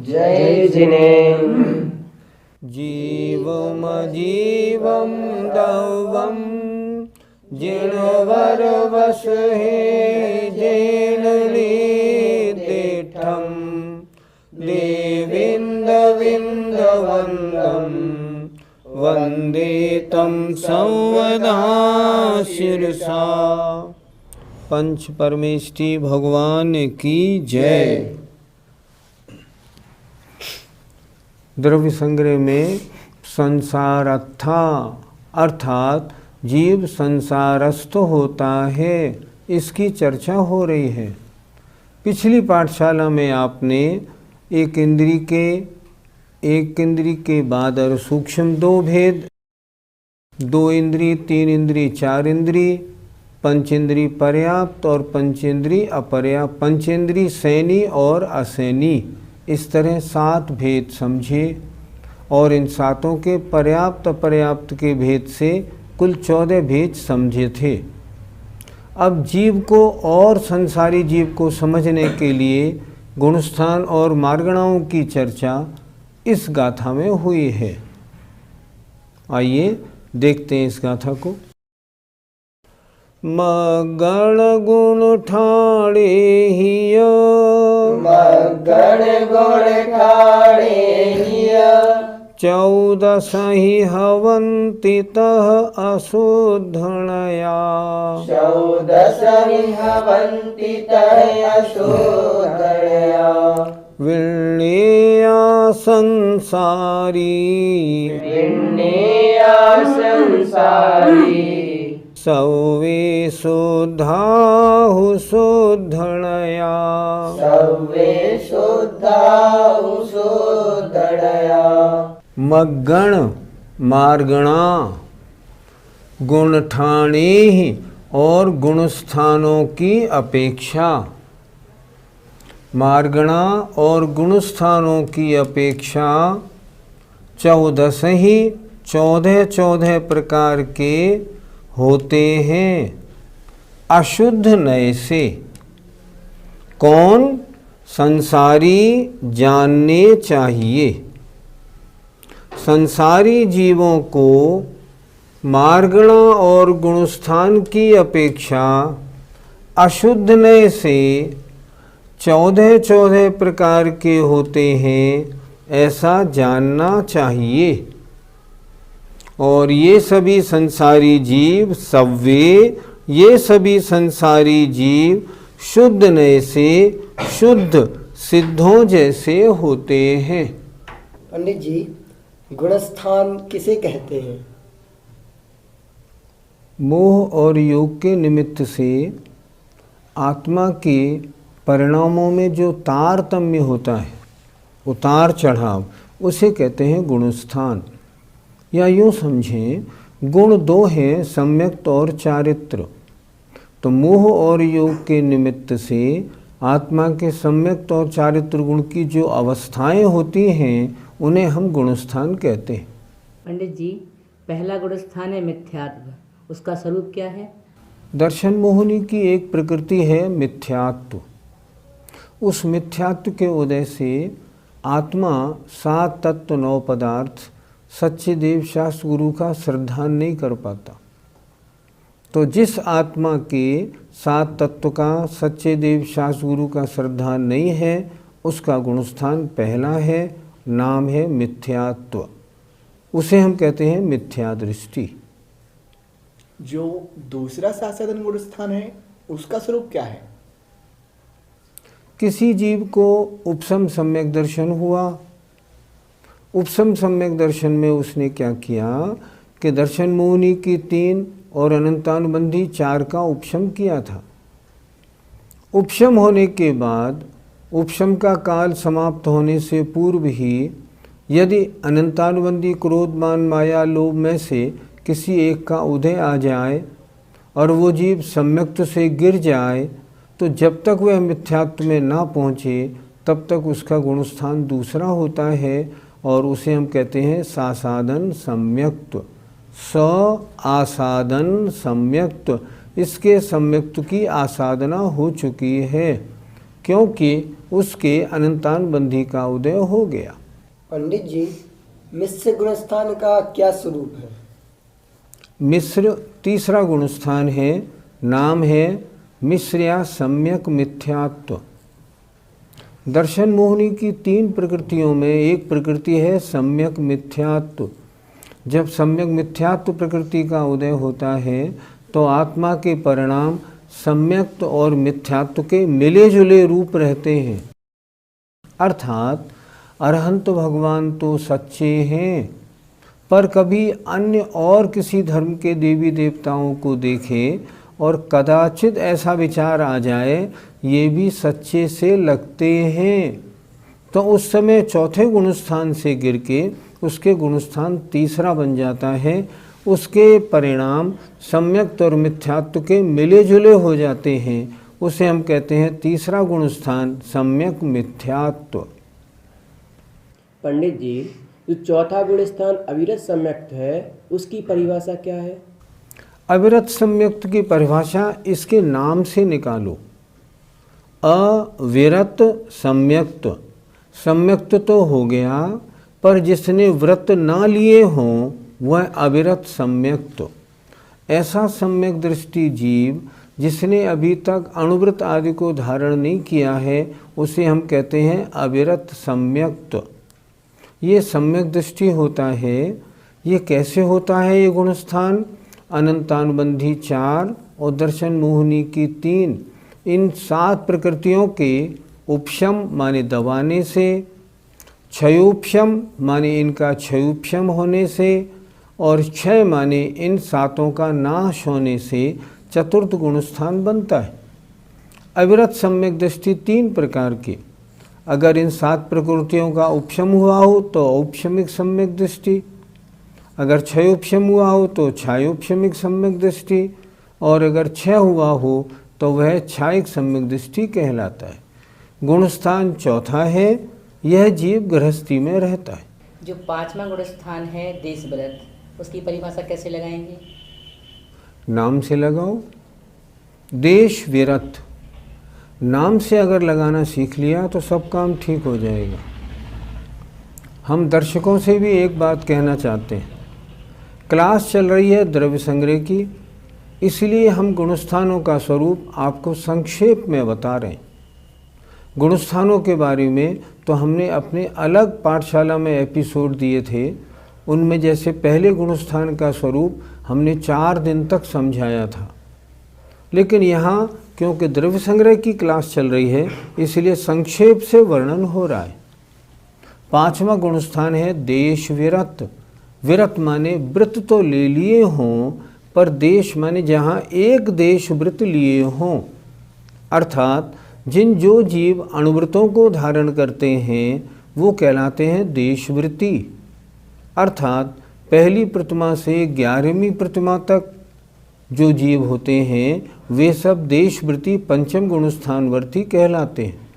जय जिनेन्द्र। जीवमजीवं दौवं जिणवर वस हे जेनलीतिठं देविन्दविन्दवन्दं वन्दे तं संवदा शिरसा। पंच परमेष्टि भगवान की जय। द्रव्य संग्रह में संसारत्था अर्थात जीव संसारस्थ होता है, इसकी चर्चा हो रही है। पिछली पाठशाला में आपने एक इंद्री के बाद और सूक्ष्म दो भेद, दो इंद्री, तीन इंद्री, चार इंद्री, पंचेंद्री पर्याप्त और पंचेंद्री अपर्याप्त, पंचेंद्री सैनी और असैनी, इस तरह 7 भेद समझे और इन 7 के पर्याप्त अपर्याप्त के भेद से कुल 14 भेद समझे थे। अब जीव को और संसारी जीव को समझने के लिए गुणस्थान और मार्गणाओं की चर्चा इस गाथा में हुई है। आइए देखते हैं इस गाथा को। मगण गुण ठाणे हिय, मगण गुण ठाणे हिय, 14 हवन्ति तः अशोधनया, 14 हवन्ति तः अशोधनया, विण्णेया संसारी, विण्णेया संसारी, सौवे शुद्धाहु शोधनया, सर्वे शुद्धाहु शोधनया। मग्गण मार्गणा, गुणठाणे और गुणस्थानों की अपेक्षा, मार्गणा और गुणस्थानों की अपेक्षा 14 प्रकार के होते हैं अशुद्ध नय से। कौन? संसारी जानने चाहिए। संसारी जीवों को मार्गणा और गुणस्थान की अपेक्षा अशुद्ध नय से 14 प्रकार के होते हैं, ऐसा जानना चाहिए। और ये सभी संसारी जीव ये सभी संसारी जीव शुद्ध नय से शुद्ध सिद्धों जैसे होते हैं। पंडित जी, गुणस्थान किसे कहते हैं? मोह और योग के निमित्त से आत्मा के परिणामों में जो तारतम्य होता है, उतार चढ़ाव, उसे कहते हैं गुणस्थान। या यूँ समझें, गुण 2 हैं, सम्यक्त और चारित्र। तो मोह और योग के निमित्त से आत्मा के सम्यक्त और चारित्र गुण की जो अवस्थाएं होती हैं, उन्हें हम गुणस्थान कहते हैं। पंडित जी, पहला गुणस्थान है मिथ्यात्व, उसका स्वरूप क्या है? दर्शन मोहिनी की एक प्रकृति है मिथ्यात्व। उस मिथ्यात्व के उदय से आत्मा 7 तत्व 9 पदार्थ सच्चे देव शास्त्र गुरु का श्रद्धान नहीं कर पाता। तो जिस आत्मा के 7 तत्व का सच्चे देव शास्त्र गुरु का श्रद्धान नहीं है, उसका गुणस्थान पहला है, नाम है मिथ्यात्व। उसे हम कहते हैं मिथ्या दृष्टि। जो दूसरा साधन गुणस्थान है, उसका स्वरूप क्या है? किसी जीव को उपसम सम्यक दर्शन हुआ। उपसम सम्यक दर्शन में उसने क्या किया कि दर्शन मोहिनी की 3 और अनंतानुबंधी 4 का उपशम किया था। उपशम होने के बाद, उपशम का काल समाप्त होने से पूर्व ही यदि अनंतानुबंधी क्रोध मान माया लोभ में से किसी एक का उदय आ जाए और वो जीव सम्यक्त से गिर जाए, तो जब तक वह मिथ्यात्व में ना पहुँचे तब तक उसका गुणस्थान दूसरा होता है और उसे हम कहते हैं सासादन सम्यक्त। स आसादन सम्यक्त, इसके सम्यक्त की आसाधना हो चुकी है क्योंकि उसके अनंतानुबंधी का उदय हो गया। पंडित जी, मिश्र गुणस्थान का क्या स्वरूप है? मिश्र तीसरा गुणस्थान है, नाम है मिश्रया सम्यक मिथ्यात्व। दर्शन मोहिनी की 3 प्रकृतियों में एक प्रकृति है सम्यक मिथ्यात्व। जब सम्यक मिथ्यात्व प्रकृति का उदय होता है तो आत्मा के परिणाम सम्यक्त और मिथ्यात्व के मिले जुले रूप रहते हैं। अर्थात अरहंत भगवान तो सच्चे हैं, पर कभी अन्य और किसी धर्म के देवी देवताओं को देखें और कदाचित ऐसा विचार आ जाए ये भी सच्चे से लगते हैं, तो उस समय चौथे गुणस्थान से गिर के उसके गुणस्थान तीसरा बन जाता है। उसके परिणाम सम्यक्त और मिथ्यात्व के मिले जुले हो जाते हैं। उसे हम कहते हैं तीसरा गुणस्थान सम्यक मिथ्यात्व। पंडित जी, जो चौथा गुणस्थान अविरत सम्यक्त है उसकी परिभाषा क्या है? अविरत सम्यक्त की परिभाषा इसके नाम से निकालो, अविरत सम्यक्त। सम्यक्त तो हो गया, पर जिसने व्रत ना लिए हों वह अविरत सम्यक्त। ऐसा सम्यक दृष्टि जीव जिसने अभी तक अणुव्रत आदि को धारण नहीं किया है उसे हम कहते हैं अविरत सम्यक्त। ये सम्यक दृष्टि होता है। ये कैसे होता है? ये गुणस्थान अनंतानुबंधी 4 और दर्शन मोहिनी की 3, इन 7 प्रकृतियों के उपशम माने दबाने से, क्षयोपशम माने इनका क्षयोपशम होने से और क्षय माने इन 7 का नाश होने से चतुर्थ गुणस्थान बनता है। अविरत सम्यक दृष्टि 3 प्रकार की। अगर इन 7 प्रकृतियों का उपशम हुआ हो तो औपशमिक सम्यक दृष्टि, अगर क्षयोपशम हुआ हो तो क्षयोपशमिक सम्यक दृष्टि, और अगर क्षय हुआ हो तो वह क्षायिक सम्यक दृष्टि कहलाता है। गुणस्थान चौथा है। यह जीव गृहस्थी में रहता है। जो 5वां गुणस्थान है देश व्रत, उसकी परिभाषा कैसे लगाएंगे? नाम से लगाओ, देश विरत। नाम से अगर लगाना सीख लिया तो सब काम ठीक हो जाएगा। हम दर्शकों से भी एक बात कहना चाहते हैं। क्लास चल रही है द्रव्य संग्रह की, इसलिए हम गुणस्थानों का स्वरूप आपको संक्षेप में बता रहे हैं। गुणस्थानों के बारे में तो हमने अपने अलग पाठशाला में एपिसोड दिए थे। उनमें जैसे पहले गुणस्थान का स्वरूप हमने 4 दिन तक समझाया था, लेकिन यहाँ क्योंकि द्रव्य संग्रह की क्लास चल रही है इसलिए संक्षेप से वर्णन हो रहा है। 5वां गुणस्थान है देश विरत। विरत माने व्रत तो ले लिए हों, पर देश माने जहाँ एक देश व्रत लिए हों। अर्थात जिन जो जीव अणुव्रतों को धारण करते हैं वो कहलाते हैं देशवृत्ति। अर्थात पहली प्रतिमा से 11वीं प्रतिमा तक जो जीव होते हैं वे सब देशवृत्ति पंचम गुणस्थानवर्ती कहलाते हैं।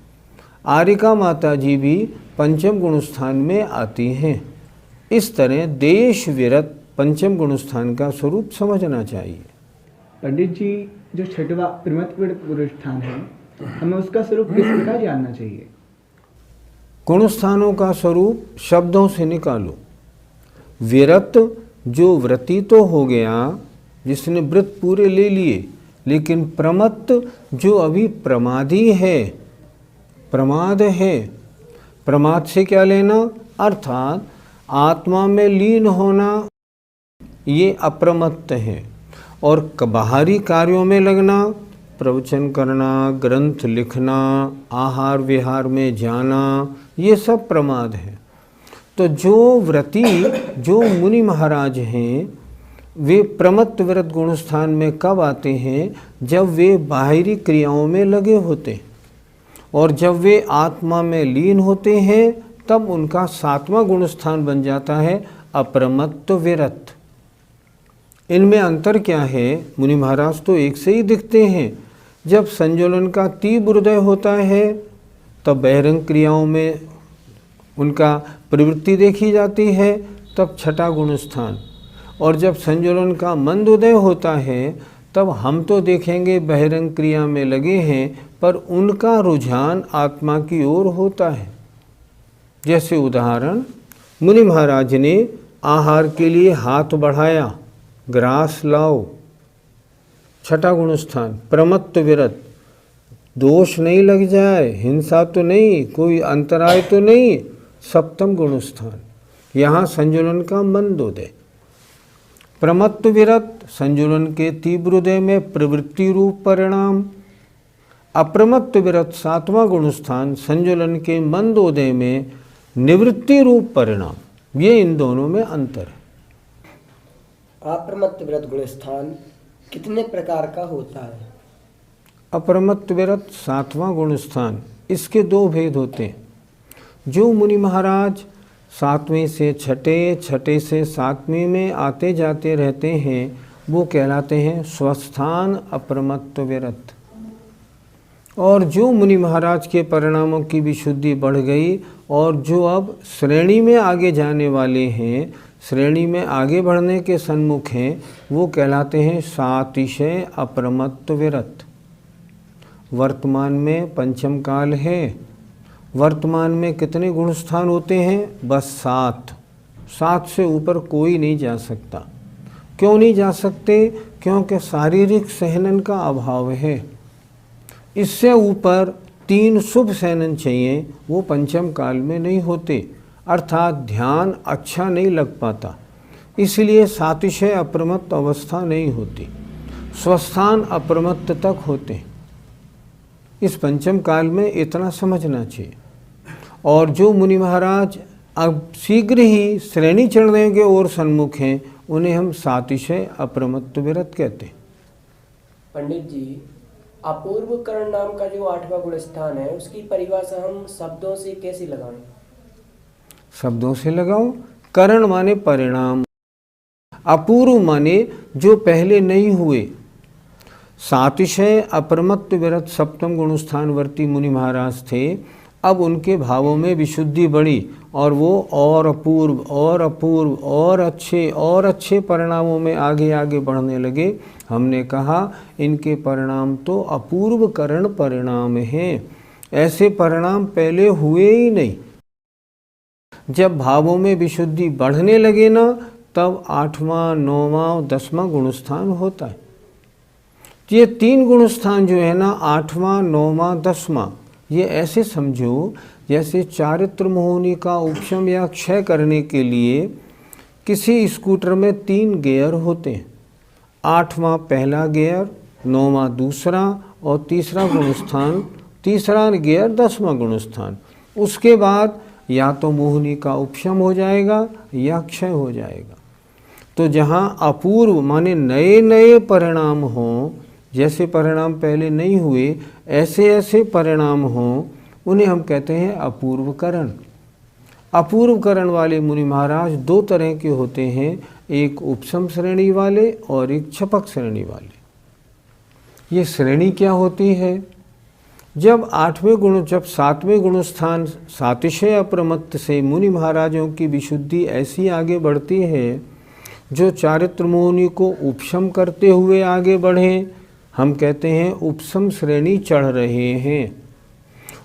आरिका माता जी भी पंचम गुणस्थान में आती हैं। इस तरह देश विरत पंचम गुणस्थान का स्वरूप समझना चाहिए। पंडित जी, जो 6वां प्रमत्त गुणस्थान है हमें उसका स्वरूप किस प्रकार जानना चाहिए? गुणस्थानों का स्वरूप शब्दों से निकालो। विरत जो व्रती तो हो गया, जिसने व्रत पूरे ले लिए, लेकिन प्रमत्त जो अभी प्रमादी है, प्रमाद है। प्रमाद से क्या लेना? अर्थात आत्मा में लीन होना, ये अप्रमत्त है। और बाहरी कार्यों में लगना, प्रवचन करना, ग्रंथ लिखना, आहार विहार में जाना, ये सब प्रमाद है। तो जो व्रती, जो मुनि महाराज हैं, वे प्रमत्त विरत गुण स्थान में कब आते हैं? जब वे बाहरी क्रियाओं में लगे होते हैं, और जब वे आत्मा में लीन होते हैं तब उनका 7वां गुण स्थान बन जाता है अप्रमत्त विरत। इनमें अंतर क्या है? मुनि महाराज तो एक से ही दिखते हैं। जब संज्वलन का तीव्र उदय होता है तब बहिरंग क्रियाओं में उनका प्रवृत्ति देखी जाती है, तब 6ठा गुण स्थान। और जब संज्वलन का मंद उदय होता है तब हम तो देखेंगे बहिरंग क्रिया में लगे हैं, पर उनका रुझान आत्मा की ओर होता है। जैसे उदाहरण, मुनि महाराज ने आहार के लिए हाथ बढ़ाया, ग्रास लाओ, 6ठा गुण स्थान, प्रमत्त विरत, दोष नहीं लग जाए, हिंसा तो नहीं, कोई अंतराय तो नहीं, 7वां गुण स्थान। यहाँ संजुलन का मंद उदय। प्रमत्त विरत संजुलन के तीव्र उदय में प्रवृत्ति रूप परिणाम, अप्रमत्त विरत 7वां गुण स्थान संजुलन के मंद उदय में निवृत्ति रूप परिणाम। ये इन दोनों में अंतर है। अप्रमत्त विरत गुण स्थान कितने प्रकार का होता है? अप्रमत्त विरत 7वां गुण स्थान, इसके 2 भेद होते हैं। जो मुनि महाराज 7वें से 6ठे, 6ठे से 7वें में आते जाते रहते हैं वो कहलाते हैं स्वस्थान अप्रमत्त विरत। और जो मुनि महाराज के परिणामों की विशुद्धि बढ़ गई और जो अब श्रेणी में आगे जाने वाले हैं, श्रेणी में आगे बढ़ने के सन्मुख हैं, वो कहलाते हैं सातिशय अप्रमत्त विरत। वर्तमान में पंचम काल है। वर्तमान में कितने गुण स्थान होते हैं? बस 7। 7 से ऊपर कोई नहीं जा सकता। क्यों नहीं जा सकते? क्योंकि शारीरिक सहनन का अभाव है। इससे ऊपर 3 शुभ सहनन चाहिए, वो पंचम काल में नहीं होते, अर्थात ध्यान अच्छा नहीं लग पाता, इसलिए सातिशय अप्रमत्त अवस्था नहीं होती, स्वस्थान अप्रमत्त तक होते हैं। इस पंचम काल में इतना समझना चाहिए। और जो मुनि महाराज अब शीघ्र ही श्रेणी चढ़ने के ओर सन्मुख हैं, उन्हें हम सातिशय अप्रमत्त विरत कहते हैं। पंडित जी, अपूर्व करण नाम का जो 8वां गुण स्थान है, उसकी परिभाषा हम शब्दों से कैसे लगाएं? शब्दों से लगाओ। करण माने परिणाम, अपूर्व माने जो पहले नहीं हुए। सातिशय अप्रमत्त विरत 7वें गुण स्थानवर्ती मुनि महाराज थे। अब उनके भावों में विशुद्धि बढ़ी और वो और अपूर्व और अपूर्व और अच्छे परिणामों में आगे आगे बढ़ने लगे। हमने कहा इनके परिणाम तो अपूर्व करण परिणाम हैं, ऐसे परिणाम पहले हुए ही नहीं। जब भावों में विशुद्धि बढ़ने लगे ना, तब 8वां 9वां 10वां गुण स्थान होता है। ये 3 गुण स्थान जो है ना, 8वां 9वां 10वां, ये ऐसे समझो जैसे चारित्र मोहिनी का उपशम या क्षय करने के लिए किसी स्कूटर में 3 गियर होते हैं। 8वां पहला गियर, 9वां दूसरा और तीसरा गुण स्थान, तीसरा गियर 10वां गुण स्थान। उसके बाद या तो मोहिनी का उपशम हो जाएगा या क्षय हो जाएगा। तो जहाँ अपूर्व माने नए नए परिणाम हों, जैसे परिणाम पहले नहीं हुए, ऐसे परिणाम हों, उन्हें हम कहते हैं अपूर्वकरण। अपूर्वकरण वाले मुनि महाराज 2 तरह के होते हैं, एक उपशम श्रेणी वाले और एक छपक श्रेणी वाले। ये श्रेणी क्या होती है? जब 7वें गुण स्थान सातिशय अप्रमत्त से मुनि महाराजों की विशुद्धि ऐसी आगे बढ़ती है, जो चारित्र मोहिनी को उपशम करते हुए आगे बढ़ें, हम कहते हैं उपशम श्रेणी चढ़ रहे हैं।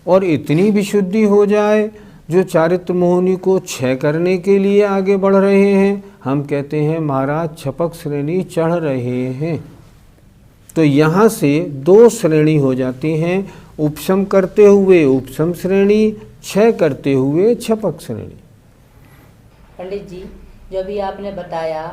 और इतनी विशुद्धि हो जाए जो चारित्र मोहिनी को क्षय करने के लिए आगे बढ़ रहे हैं, हम कहते हैं महाराज छपक श्रेणी चढ़ रहे हैं। तो यहाँ से 2 श्रेणी हो जाती हैं, उपशम करते हुए उपशम श्रेणी, क्षय करते हुए छपक श्रेणी। पंडित जी, जो भी आपने बताया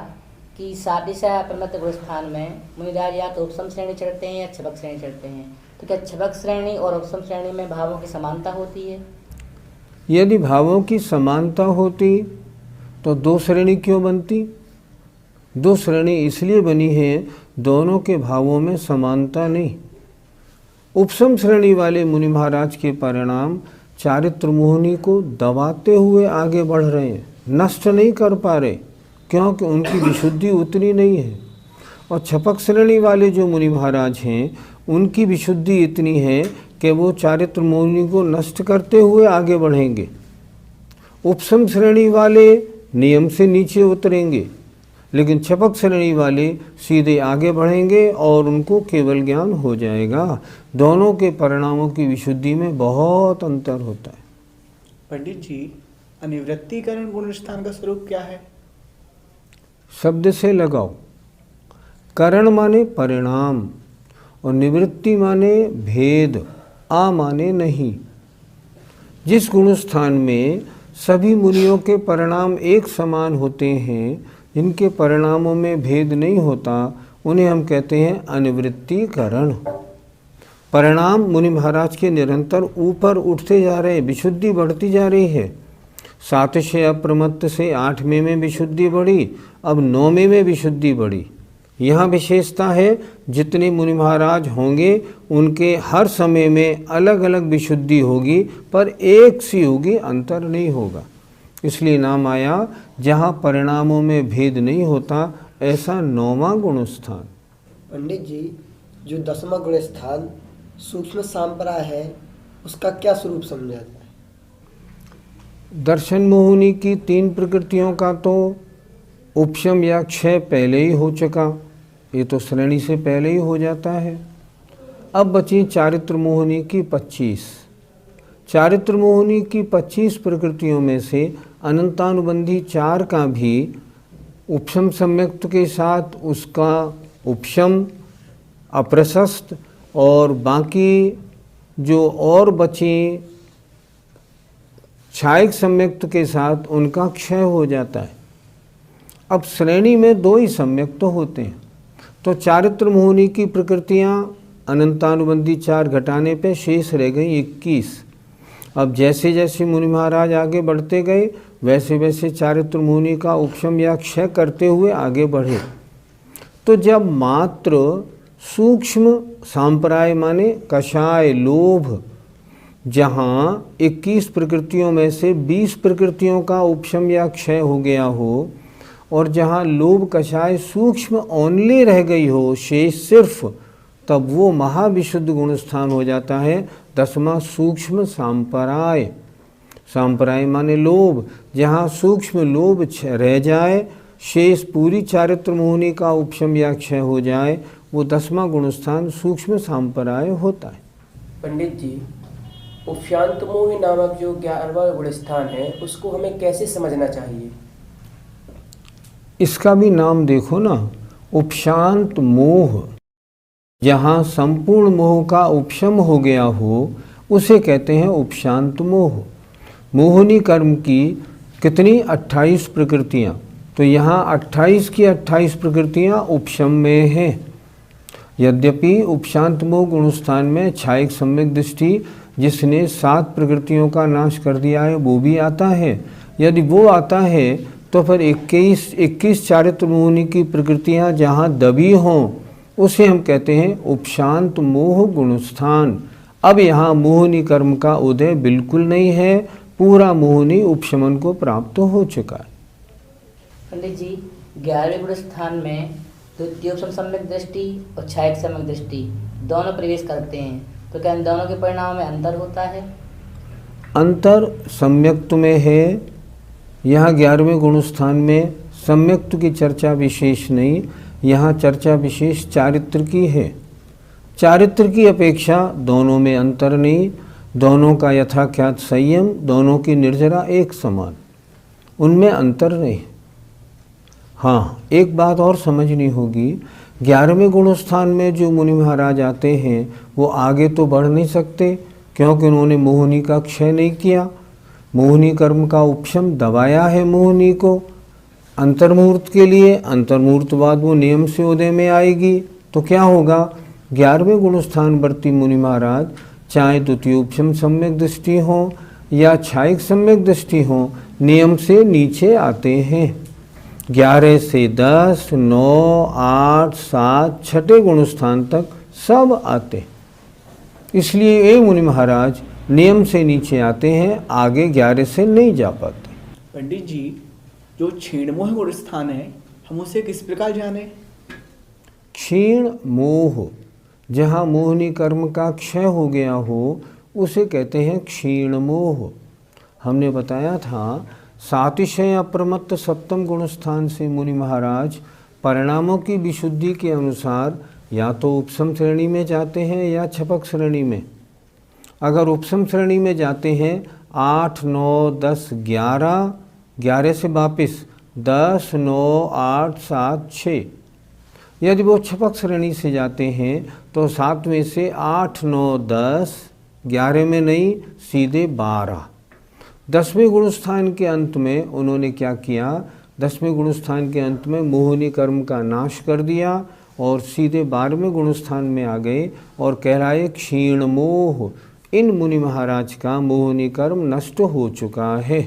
कि सातिशय अप्रमत्त गुण स्थान में मुनिराज या तो उपशम श्रेणी चढ़ते हैं या छपक श्रेणी चढ़ते हैं, तो क्या छपक श्रेणी और उपशम श्रेणी में भावों की समानता होती है? यदि भावों की समानता होती तो 2 श्रेणी क्यों बनती? दो श्रेणी इसलिए बनी है दोनों के भावों में समानता नहीं। उपसम श्रेणी वाले मुनि महाराज के परिणाम चारित्र मोहिनी को दबाते हुए आगे बढ़ रहे हैं, नष्ट नहीं कर पा रहे, क्योंकि उनकी विशुद्धि उतनी नहीं है। और छपक श्रेणी वाले जो मुनि महाराज हैं उनकी विशुद्धि इतनी है कि वो चारित्र मोहिनी को नष्ट करते हुए आगे बढ़ेंगे। उपसम श्रेणी वाले नियम से नीचे उतरेंगे, लेकिन छपक श्रेणी वाले सीधे आगे बढ़ेंगे और उनको केवल ज्ञान हो जाएगा। दोनों के परिणामों की विशुद्धि में बहुत अंतर होता है। पंडित जी, अनिवृत्तिकरण गुणस्थान का स्वरूप क्या है? शब्द से लगाओ। करण माने परिणाम और निवृत्ति माने भेद, आ माने नहीं। जिस गुणस्थान में सभी मुनियों के परिणाम एक समान होते हैं, जिनके परिणामों में भेद नहीं होता, उन्हें हम कहते हैं अनिवृत्तिकरण। परिणाम मुनि महाराज के निरंतर ऊपर उठते जा रहे हैं, विशुद्धि बढ़ती जा रही है। 7 अप्रमत्त से 8वें में विशुद्धि बढ़ी, अब 9वें में विशुद्धि बढ़ी। यहाँ विशेषता है, जितने मुनि महाराज होंगे उनके हर समय में अलग अलग विशुद्धि होगी, पर एक सी होगी, अंतर नहीं होगा। इसलिए नाम आया जहाँ परिणामों में भेद नहीं होता, ऐसा 9वां गुणस्थान। पंडित जी, जो 10वां गुणस्थान सूक्ष्म सांपराय है, उसका क्या स्वरूप समझा जाए? दर्शन मोहिनी की 3 प्रकृतियों का तो उपशम या क्षय पहले ही हो चुका, ये तो श्रेणी से पहले ही हो जाता है। अब बची चारित्र मोहिनी की 25। चारित्र मोहिनी की 25 प्रकृतियों में से अनंतानुबंधी 4 का भी उपशम सम्यक्त के साथ उसका उपशम अप्रशस्त, और बाकी जो और बचे क्षायक सम्यक्त के साथ उनका क्षय हो जाता है। अब श्रेणी में 2 ही सम्यक्त होते हैं, तो चारित्र मोहिनी की प्रकृतियाँ अनंतानुबंधी 4 घटाने पे शेष रह गई 21। अब जैसे जैसे मुनि महाराज आगे बढ़ते गए, वैसे वैसे चारित्र मोहिनी का उपशम या क्षय करते हुए आगे बढ़े। तो जब मात्र सूक्ष्म सांप्राय माने कषाय लोभ, जहाँ 21 प्रकृतियों में से 20 प्रकृतियों का उपशम या क्षय हो गया हो, और जहाँ लोभ कषाय सूक्ष्म ओनली रह गई हो, शेष सिर्फ, तब वो महाविशुद्ध गुणस्थान हो जाता है 10वां सूक्ष्म सांपराय। सांपराय माने लोभ, जहाँ सूक्ष्म लोभ रह जाए, शेष पूरी चारित्र मोहिनी का उपशम या क्षय हो जाए, वो 10वां गुणस्थान सूक्ष्म सांपराय होता है। पंडित जी, उपशांत मोह नामक जो 11वां गुणस्थान है, उसको हमें कैसे समझना चाहिए? इसका भी नाम देखो ना, उपशांत मोह। जहाँ संपूर्ण मोह का उपशम हो गया हो, उसे कहते हैं उपशांत मोह। मोहिनी कर्म की कितनी 28 प्रकृतियाँ, तो यहाँ 28 की 28 प्रकृतियाँ उपशम में हैं। यद्यपि उपशांत मोह गुणस्थान में क्षायिक सम्यक दृष्टि, जिसने 7 प्रकृतियों का नाश कर दिया है, वो भी आता है। यदि वो आता है तो फिर 21 चारित्र मोहिनी की प्रकृतियाँ जहाँ दबी हों, उसे हम कहते हैं उपशांत मोह गुणस्थान। अब यहाँ मोहिनी कर्म का उदय बिल्कुल नहीं है, पूरा मोहिनी उपशमन को प्राप्त हो चुका है। पंडित जी, 11वें गुणस्थान में द्वितीय उपशम सम्यक दृष्टि और क्षायक सम्यक दृष्टि दोनों प्रवेश करते हैं, तो क्या इन दोनों के परिणामों में अंतर होता है? अंतर सम्यक्त में है। यहाँ 11वें गुणस्थान में सम्यक्त की चर्चा विशेष नहीं, यहाँ चर्चा विशेष चारित्र की है। चारित्र की अपेक्षा दोनों में अंतर नहीं, दोनों का यथाख्यात संयम, दोनों की निर्जरा एक समान, उनमें अंतर नहीं। हाँ, एक बात और समझनी होगी, 11वें गुणस्थान में जो मुनि महाराज आते हैं वो आगे तो बढ़ नहीं सकते, क्योंकि उन्होंने मोहिनी का क्षय नहीं किया। मोहिनी कर्म का उपशम दबाया है मोहिनी को अंतर्मुहूर्त के लिए, अंतर्मुहूर्त बाद वो नियम से उदय में आएगी। तो क्या होगा, 11वें गुणस्थान वर्ती मुनि महाराज चाहे द्वितीय उपशम सम्यक दृष्टि हो या क्षायिक सम्यक दृष्टि हो, नियम से नीचे आते हैं। 11 से 10, 9, 8, 7 छठे गुण स्थान तक सब आते। इसलिए ये मुनि महाराज नियम से नीचे आते हैं, आगे 11 से नहीं जा पाते। पंडित जी, जो क्षीणमोह गुण स्थान है, हम उसे किस प्रकार जाने? क्षीण मोह, जहाँ मोहनी कर्म का क्षय हो गया हो, उसे कहते हैं क्षीण मोह। हमने बताया था सातिशय अप्रमत्त सप्तम गुण स्थान से मुनि महाराज परिणामों की विशुद्धि के अनुसार या तो उपसम श्रेणी में जाते हैं या छपक श्रेणी में। अगर उपसम श्रेणी में जाते हैं 8, 9, 10, 11, 11 से वापिस 10, 9, 8, 7, 6। यदि वो छपक श्रेणी से जाते हैं तो 7 में से 8, 9, 10, 11 में नहीं, सीधे 12। 10वें गुण स्थान के अंत में उन्होंने क्या किया? 10वें गुण स्थान के अंत में मोहनी कर्म का नाश कर दिया और सीधे 12वें गुण स्थान में आ गए और कहलाए क्षीण मोह। इन मुनि महाराज का मोहनी कर्म नष्ट हो चुका है।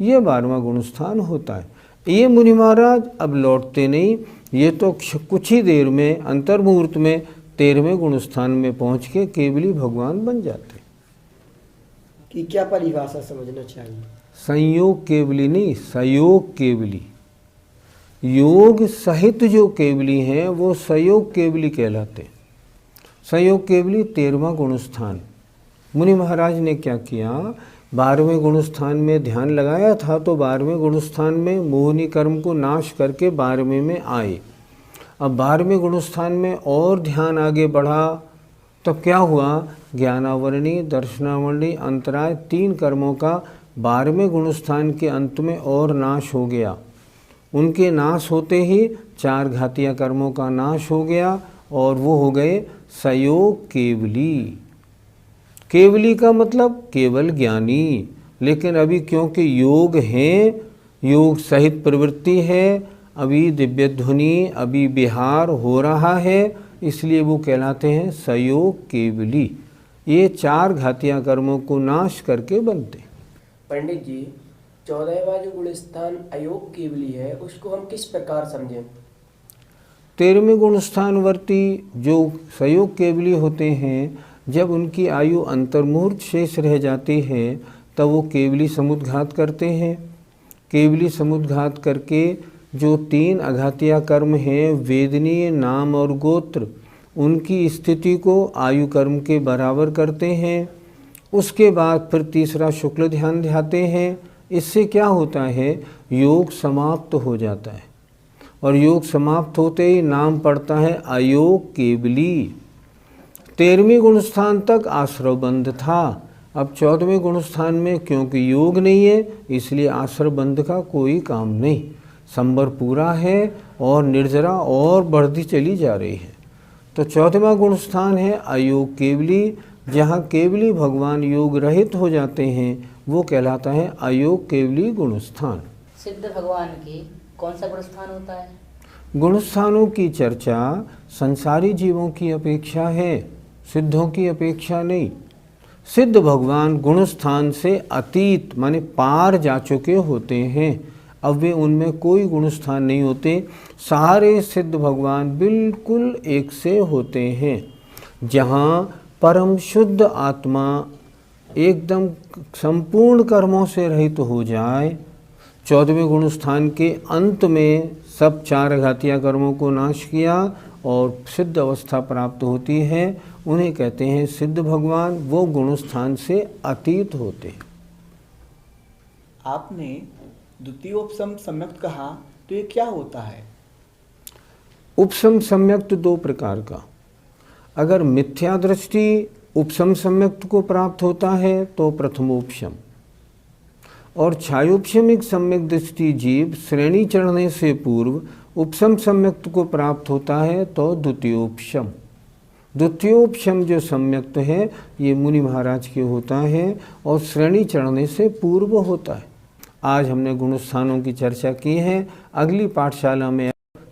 ये 12वां गुण स्थान होता है। ये मुनि महाराज अब लौटते नहीं, ये तो कुछ ही देर में अंतर्मुहूर्त में 13वें गुण स्थान में पहुँच के केवली भगवान बन जाते। कि क्या परिभाषा समझना चाहिए? संयोग केवली नहीं, संयोग केवली। योग सहित जो केवली हैं वो संयोग केवली कहलाते। संयोग केवली 13वां गुण स्थान। मुनि महाराज ने क्या किया? 12वें गुण स्थान में ध्यान लगाया था तो 12वें गुण स्थान में मोहनी कर्म को नाश करके 12वें में आए। अब 12वें गुण स्थान में और ध्यान आगे बढ़ा, तब क्या हुआ? ज्ञानावरणी, दर्शनावरणी, अंतराय 3 कर्मों का 12वें गुण स्थान के अंत में और नाश हो गया। उनके नाश होते ही 4 घातीय कर्मों का नाश हो गया और वो हो गए संयोग केवली। केवली का मतलब केवल ज्ञानी। लेकिन अभी क्योंकि योग है, योग सहित प्रवृत्ति है, अभी दिव्य ध्वनि, अभी विहार हो रहा है, इसलिए वो कहलाते हैं संयोग केवली। ये 4 घातीय कर्मों को नाश करके बनते। पंडित जी, 14वां जो गुण स्थान अयोग केवली है, उसको हम किस प्रकार समझें? 13वें गुण स्थानवर्ती जो संयोग केवली होते हैं, जब उनकी आयु अंतर्मुहूर्त शेष रह जाती है तब वो केवली समुद्घात करते हैं। केवली समुद्घात करके जो 3 अघातीय कर्म हैं, वेदनीय, नाम और गोत्र, उनकी स्थिति को आयु कर्म के बराबर करते हैं। उसके बाद फिर तीसरा शुक्ल ध्यान ध्याते हैं। इससे क्या होता है? योग समाप्त हो जाता है और योग समाप्त होते ही नाम पड़ता है अयोग केवली। 13वें गुण स्थान तक आश्रव बंध था। अब 14वें गुण स्थान में क्योंकि योग नहीं है, इसलिए आश्रव बंध का कोई काम नहीं। संबर पूरा है और निर्जरा और बढ़ती चली जा रही है। तो 14वां गुण स्थान है अयोग केवली। जहाँ केवली भगवान योग रहित हो जाते हैं वो कहलाता है अयोग केवली गुण स्थान। सिद्ध भगवान की कौन सा गुण स्थान होता है? गुण स्थानों की चर्चा संसारी जीवों की अपेक्षा है, सिद्धों की अपेक्षा नहीं। सिद्ध भगवान गुण स्थान से अतीत माने पार जा चुके होते हैं। अब वे उनमें कोई गुण स्थान नहीं होते। सारे सिद्ध भगवान बिल्कुल एक से होते हैं। जहाँ परम शुद्ध आत्मा एकदम संपूर्ण कर्मों से रहित हो जाए, 14वें गुण स्थान के अंत में सब 4 घातीय कर्मों को नाश किया और सिद्ध अवस्था प्राप्त होती है, उन्हें कहते हैं सिद्ध भगवान। वो गुण स्थान से अतीत होते हैं। आपने द्वितीयोपसम सम्यक्त कहा, तो ये क्या होता है? उपसम सम्यक्त 2 प्रकार का। अगर मिथ्या दृष्टि उपसम सम्यक्त को प्राप्त होता है तो प्रथमोपशम, और छायोपशमिक सम्यक दृष्टि जीव श्रेणी चढ़ने से पूर्व उपसम सम्यक्त को प्राप्त होता है तो द्वितीयोपशम। द्वितीयोपशम जो सम्यक्त है ये मुनि महाराज के होता है और श्रेणी चढ़ने से पूर्व होता है। आज हमने गुण स्थानों की चर्चा की है। अगली पाठशाला में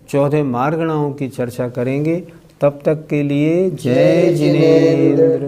14 मार्गणाओं की चर्चा करेंगे। तब तक के लिए जय जिनेंद्र।